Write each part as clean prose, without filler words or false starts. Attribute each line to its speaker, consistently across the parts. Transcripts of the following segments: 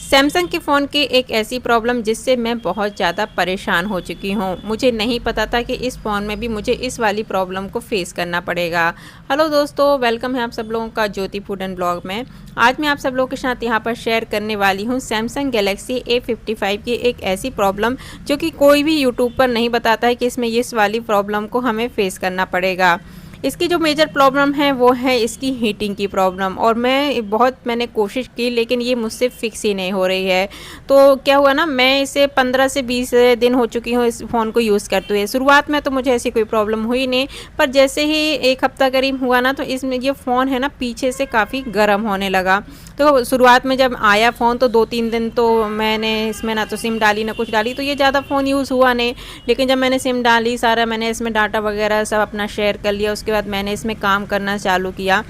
Speaker 1: Samsung के phone की एक ऐसी प्रॉब्लम जिससे मैं बहुत ज़्यादा परेशान हो चुकी हूँ। मुझे नहीं पता था कि इस फ़ोन में भी मुझे इस वाली प्रॉब्लम को फेस करना पड़ेगा। हेलो दोस्तों, वेलकम है आप सब लोगों का ज्योति फूड एंड ब्लॉग में। आज मैं आप सब लोगों के साथ यहाँ पर शेयर करने वाली हूँ सैमसंग गैलेक्सी A55 की एक ऐसी प्रॉब्लम जो कि कोई भी यूट्यूब पर नहीं बताता है कि इसमें इस वाली प्रॉब्लम को हमें फेस करना पड़ेगा। इसकी जो मेजर प्रॉब्लम है वो है इसकी हीटिंग की प्रॉब्लम, और मैंने कोशिश की लेकिन ये मुझसे फिक्स ही नहीं हो रही है। तो क्या हुआ ना, मैं इसे 15 से 20 दिन हो चुकी हूँ इस फ़ोन को यूज़ करते हुए। शुरुआत में तो मुझे ऐसी कोई प्रॉब्लम हुई नहीं, पर जैसे ही एक हफ्ता करीब हुआ ना, तो इसमें ये फ़ोन है ना पीछे से काफ़ी गर्म होने लगा। तो शुरुआत में जब आया फ़ोन तो 2-3 दिन तो मैंने इसमें ना तो सिम डाली ना कुछ डाली, तो ये ज़्यादा फ़ोन यूज़ हुआ नहीं। लेकिन जब मैंने सिम डाली, सारा मैंने इसमें डाटा वगैरह सब अपना शेयर कर लिया, उसके बाद मैंने इसमें काम करना चालू किया।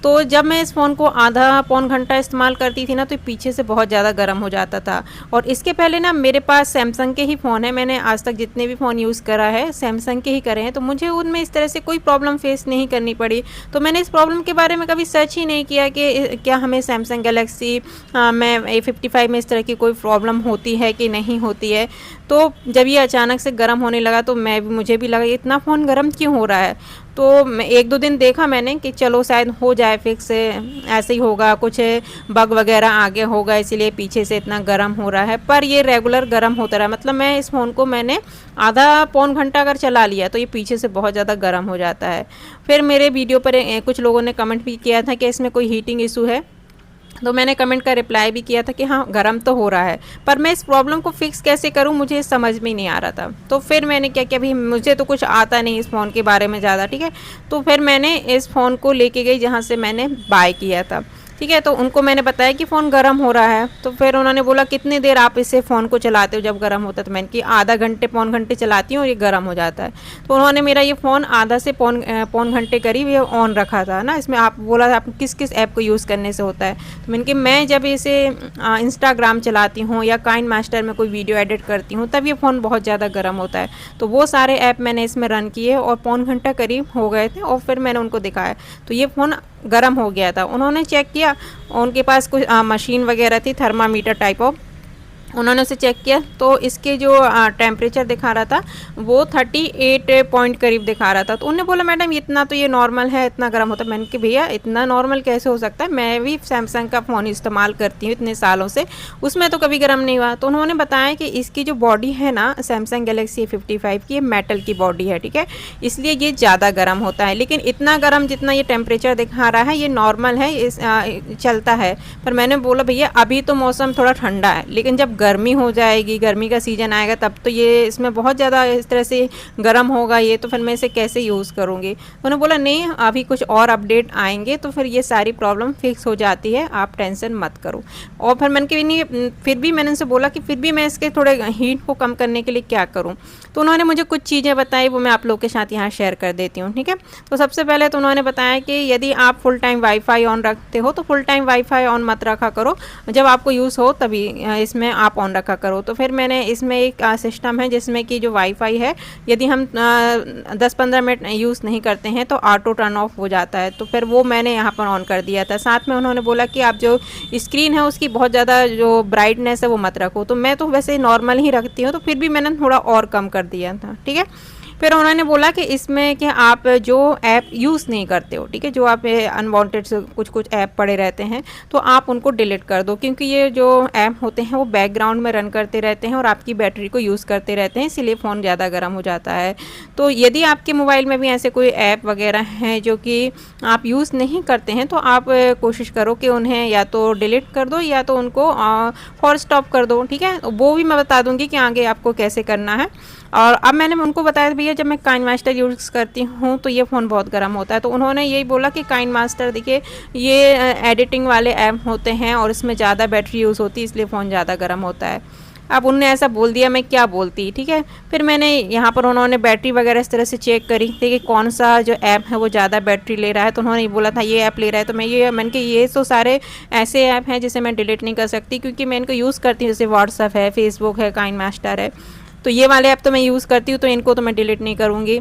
Speaker 1: तो जब मैं इस फ़ोन को आधा पौन घंटा इस्तेमाल करती थी ना, तो पीछे से बहुत ज़्यादा गर्म हो जाता था। और इसके पहले ना मेरे पास सैमसंग के ही फ़ोन है, मैंने आज तक जितने भी फ़ोन यूज़ करा है सैमसंग के ही करे हैं, तो मुझे उनमें इस तरह से कोई प्रॉब्लम फेस नहीं करनी पड़ी। तो मैंने इस प्रॉब्लम के बारे में कभी सर्च ही नहीं किया कि क्या हमें सैमसंग गैलेक्सी में A55 में इस तरह की कोई प्रॉब्लम होती है कि नहीं होती है। तो जब ये अचानक से गर्म होने लगा तो मुझे भी लगा इतना फ़ोन गर्म क्यों हो रहा है। तो 1-2 दिन देखा मैंने कि चलो शायद हो जाए फिक्स, ऐसे ही होगा, कुछ बग वगैरह आगे होगा इसीलिए पीछे से इतना गर्म हो रहा है। पर ये रेगुलर गर्म होता रहा, मतलब मैं इस फ़ोन को मैंने आधा पौन घंटा अगर चला लिया तो ये पीछे से बहुत ज़्यादा गर्म हो जाता है। फिर मेरे वीडियो पर कुछ लोगों ने कमेंट भी किया था कि इसमें कोई हीटिंग इशू है, तो मैंने कमेंट का रिप्लाई भी किया था कि हाँ गर्म तो हो रहा है, पर मैं इस प्रॉब्लम को फिक्स कैसे करूँ मुझे समझ में नहीं आ रहा था। तो फिर मैंने क्या किया, भाई मुझे तो कुछ आता नहीं इस फ़ोन के बारे में ज़्यादा, ठीक है। तो फिर मैंने इस फ़ोन को लेके गई जहाँ से मैंने बाय किया था, ठीक है। तो उनको मैंने बताया कि फ़ोन गर्म हो रहा है, तो फिर उन्होंने बोला कितनी देर आप इसे फ़ोन को चलाते हो जब गर्म होता है। तो मैंने कि आधा घंटे पौन घंटे चलाती हूँ और ये गर्म हो जाता है। तो उन्होंने मेरा ये फ़ोन आधा से पौन घंटे करीब ये ऑन रखा था ना, इसमें आप बोला था आप किस किस ऐप को यूज़ करने से होता है। तो मैंने कि मैं जब इसे इंस्टाग्राम चलाती हूँ या काइन मास्टर में कोई वीडियो एडिट करती हूँ तब ये फ़ोन बहुत ज़्यादा गर्म होता है। तो वो सारे ऐप मैंने इसमें रन किए और पौन घंटा करीब हो गए थे, और फिर मैंने उनको दिखाया तो ये फ़ोन गर्म हो गया था। उन्होंने चेक किया, उनके पास कुछ मशीन वगैरह थी, थर्मामीटर टाइप ऑफ, उन्होंने उसे चेक किया तो इसके जो टेम्परेचर दिखा रहा था वो 38 पॉइंट करीब दिखा रहा था। तो उन्होंने बोला मैडम इतना तो ये नॉर्मल है, इतना गर्म होता है। मैंने कि भैया इतना नॉर्मल कैसे हो सकता है, मैं भी सैमसंग का फ़ोन इस्तेमाल करती हूँ इतने सालों से, उसमें तो कभी गर्म नहीं हुआ। तो उन्होंने बताया कि इसकी जो बॉडी है ना सैमसंग गैलेक्सी A55 की, ये मेटल की बॉडी है, ठीक है, इसलिए ये ज़्यादा गर्म होता है। लेकिन इतना गर्म जितना ये टेम्परेचर दिखा रहा है ये नॉर्मल है, चलता है। पर मैंने बोला भैया अभी तो मौसम थोड़ा ठंडा है, लेकिन जब गर्मी हो जाएगी, गर्मी का सीज़न आएगा तब तो ये इसमें बहुत ज़्यादा इस तरह से गर्म होगा ये, तो फिर मैं इसे कैसे यूज़ करूँगी। उन्होंने बोला नहीं अभी कुछ और अपडेट आएंगे तो फिर ये सारी प्रॉब्लम फिक्स हो जाती है, आप टेंशन मत करो। और फिर मैंने कि नहीं, फिर भी मैंने उनसे बोला कि फिर भी मैं इसके थोड़े हीट को कम करने के लिए क्या करूँ। तो उन्होंने मुझे कुछ चीज़ें बताई, वो मैं आप लोग के साथ यहाँ शेयर कर देती हूँ, ठीक है। तो सबसे पहले तो उन्होंने बताया कि यदि आप फुल टाइम वाईफाई ऑन रखते हो तो फुल टाइम वाईफाई ऑन मत रखा करो, जब आपको यूज़ हो तभी इसमें आप ऑन रखा करो। तो फिर मैंने इसमें एक सिस्टम है जिसमें कि जो वाईफाई है यदि हम 10-15 मिनट यूज़ नहीं करते हैं तो ऑटो टर्न ऑफ हो जाता है, तो फिर वो मैंने यहाँ पर ऑन कर दिया था। साथ में उन्होंने बोला कि आप जो स्क्रीन है उसकी बहुत ज़्यादा जो ब्राइटनेस है वो मत रखो, तो मैं तो वैसे नॉर्मल ही रखती हूँ, तो फिर भी मैंने थोड़ा और कम कर दिया था, ठीक है। फिर उन्होंने बोला कि इसमें कि आप जो ऐप यूज़ नहीं करते हो, ठीक है, जो आप अनवांटेड कुछ ऐप पड़े रहते हैं तो आप उनको डिलीट कर दो, क्योंकि ये जो ऐप होते हैं वो बैकग्राउंड में रन करते रहते हैं और आपकी बैटरी को यूज़ करते रहते हैं, इसीलिए फ़ोन ज़्यादा गर्म हो जाता है। तो यदि आपके मोबाइल में भी ऐसे कोई ऐप वगैरह हैं जो कि आप यूज़ नहीं करते हैं तो आप कोशिश करो कि उन्हें या तो डिलीट कर दो या तो उनको फॉर स्टॉप कर दो, ठीक है। वो भी मैं बता दूँगी कि आगे आपको कैसे करना है। और अब मैंने उनको बताया भैया जब मैं काइन मास्टर यूज़ करती हूँ तो ये फ़ोन बहुत गर्म होता है। तो उन्होंने यही बोला कि काइन मास्टर देखिए ये एडिटिंग वाले ऐप होते हैं और इसमें ज़्यादा बैटरी यूज़ होती है, इसलिए फ़ोन ज़्यादा गर्म होता है। अब उनने ऐसा बोल दिया, मैं क्या बोलती, ठीक है। फिर मैंने यहाँ पर उन्होंने बैटरी वगैरह इस तरह से चेक करी थी कि कौन सा जो ऐप है वो ज़्यादा बैटरी ले रहा है, तो उन्होंने बोला था ये ऐप ले रहा है। तो मैंने कि ये तो सारे ऐसे ऐप हैं जिसे मैं डिलीट नहीं कर सकती, क्योंकि मैं इनको यूज़ करती हूँ, जैसे व्हाट्सअप है, फेसबुक है, काइन मास्टर है, तो ये वाले ऐप तो मैं यूज़ करती हूँ, तो इनको तो मैं डिलीट नहीं करूँगी।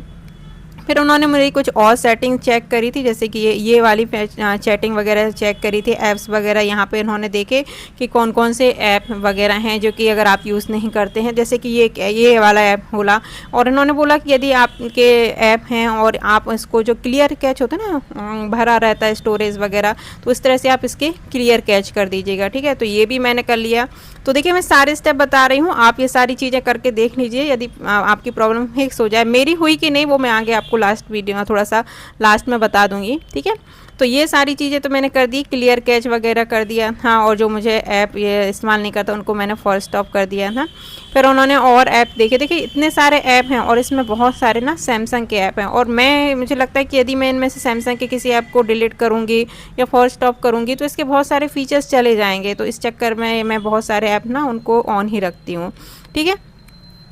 Speaker 1: फिर उन्होंने मेरी कुछ और सेटिंग चेक करी थी, जैसे कि ये वाली चैटिंग वगैरह चेक करी थी, ऐप्स वगैरह यहाँ पे उन्होंने देखे कि कौन कौन से ऐप वगैरह हैं जो कि अगर आप यूज़ नहीं करते हैं, जैसे कि ये वाला ऐप बोला। और उन्होंने बोला कि यदि आपके ऐप हैं और आप इसको जो क्लियर कैच होता है ना, भरा रहता है स्टोरेज वगैरह, तो इस तरह से आप इसके क्लियर कैच कर दीजिएगा, ठीक है। तो ये भी मैंने कर लिया। तो देखिए मैं सारे स्टेप बता रही हूँ, आप ये सारी चीज़ें करके देख लीजिए, यदि आपकी प्रॉब्लम फिक्स हो जाए। मेरी हुई कि नहीं वो मैं आगे आपको लास्ट वीडियो में थोड़ा सा लास्ट में बता दूंगी, ठीक है। तो ये सारी चीज़ें तो मैंने कर दी, क्लियर कैच वगैरह कर दिया, हाँ। और जो मुझे ऐप ये इस्तेमाल नहीं करता उनको मैंने फॉर स्टॉप कर दिया था। फिर उन्होंने और ऐप देखे, देखिए इतने सारे ऐप हैं और इसमें बहुत सारे ना सैमसंग के ऐप हैं, और मुझे लगता है कि यदि मैं इनमें से सैमसंग के किसी ऐप को डिलीट करूँगी या फॉर स्टॉप करूँगी तो इसके बहुत सारे फीचर्स चले जाएंगे। तो इस चक्कर में मैं बहुत सारे ऐप ना उनको ऑन ही रखती हूँ, ठीक है।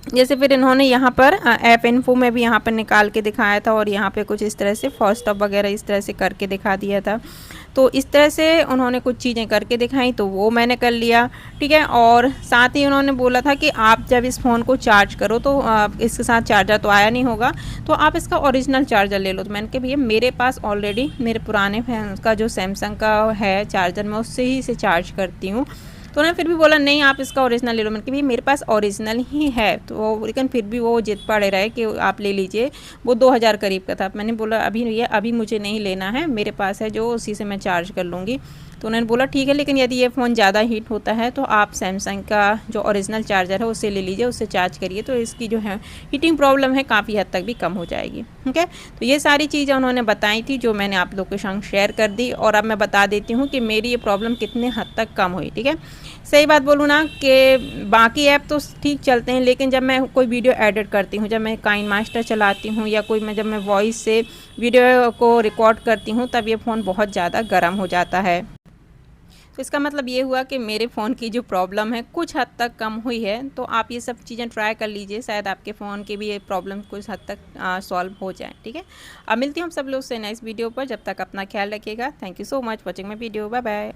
Speaker 1: जैसे फिर इन्होंने यहाँ पर ऐप इन्फो में भी यहाँ पर निकाल के दिखाया था, और यहाँ पे कुछ इस तरह से फॉर स्टॉप वगैरह इस तरह से करके दिखा दिया था। तो इस तरह से उन्होंने कुछ चीज़ें करके दिखाई, तो वो मैंने कर लिया, ठीक है। और साथ ही उन्होंने बोला था कि आप जब इस फ़ोन को चार्ज करो तो इसके साथ चार्जर तो आया नहीं होगा, तो आप इसका ओरिजिनल चार्जर ले लो। तो मैंने कहा भैया मेरे पास ऑलरेडी मेरे पुराने फैन का जो सैमसंग का है चार्जर, मैं उससे ही इसे चार्ज करती हूँ। तो उन्होंने फिर भी बोला नहीं आप इसका ओरिजिनल ले लो। मैंने कहा भैया मेरे पास ओरिजिनल ही है, तो लेकिन फिर भी वो जिद पड़े रहे कि आप ले लीजिए। वो 2000 करीब का था। मैंने बोला अभी मुझे नहीं लेना है, मेरे पास है जो उसी से मैं चार्ज कर लूँगी। तो उन्होंने बोला ठीक है, लेकिन यदि ये फ़ोन ज़्यादा हीट होता है तो आप सैमसंग का जो ओरिजिनल चार्जर है उससे ले लीजिए, उससे चार्ज करिए, तो इसकी जो है हीटिंग प्रॉब्लम है काफ़ी हद तक भी कम हो जाएगी, ठीक है। तो ये सारी चीज़ें उन्होंने बताई थी जो मैंने आप लोग के संग शेयर कर दी, और अब मैं बता देती हूँ कि मेरी ये प्रॉब्लम कितने हद तक कम हुई, ठीक है। सही बात बोलूँ ना कि बाकी ऐप तो ठीक चलते हैं, लेकिन जब मैं कोई वीडियो एडिट करती हूँ, जब मैं काइन मास्टर चलाती हूँ या जब मैं वॉइस से वीडियो को रिकॉर्ड करती हूँ, तब ये फ़ोन बहुत ज़्यादा गर्म हो जाता है। तो इसका मतलब ये हुआ कि मेरे फ़ोन की जो प्रॉब्लम है कुछ हद तक कम हुई है। तो आप ये सब चीज़ें ट्राई कर लीजिए, शायद आपके फ़ोन की भी ये प्रॉब्लम कुछ हद तक सॉल्व हो जाए, ठीक है। अब मिलती हूँ हम सब लोग से नेक्स्ट वीडियो पर, जब तक अपना ख्याल रखिएगा। Thank you so much watching my video, bye bye.